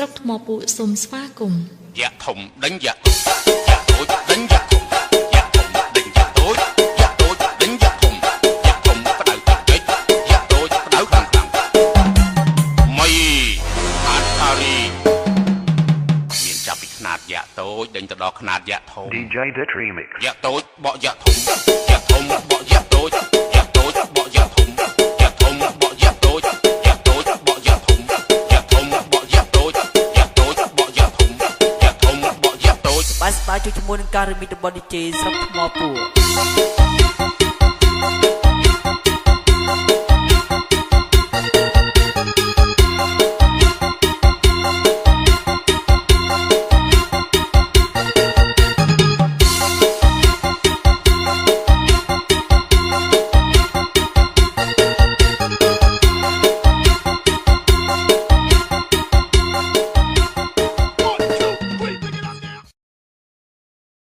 ស្រុកថ្មពួកសូមស្វាគមន៍យ៉ាធំដេញយ៉ាតូចដេញយ៉ាធំយ៉ាធំដេញយ៉ាតូចយ៉ាតូចដេញយ៉ាធំយ៉ាធំក្តៅពេកយ៉ាតូចក្តៅខ្លាំងមីអាតារីមានចាប់ពីខ្នាតយ៉ាតូចដេញទៅដល់ខ្នាតយ៉ាធំ DJ Bit Remix យ៉ាតូចបកយ៉ាធំយ៉ាធំបកយ៉ាតូចយ៉ាតូចបកយ៉ាធំយ៉ាធំបកយ៉ាតូចយ៉ាតូចបកយ៉ាធំយ៉ាធំបកយ៉ាតូចយ៉ាតូចបកយ៉ាធំយ៉ាធំបកយ៉ាតូចបាយជួយជាមួយនឹងការរមីរបស់ DJ ស្រុកថ្មពួរ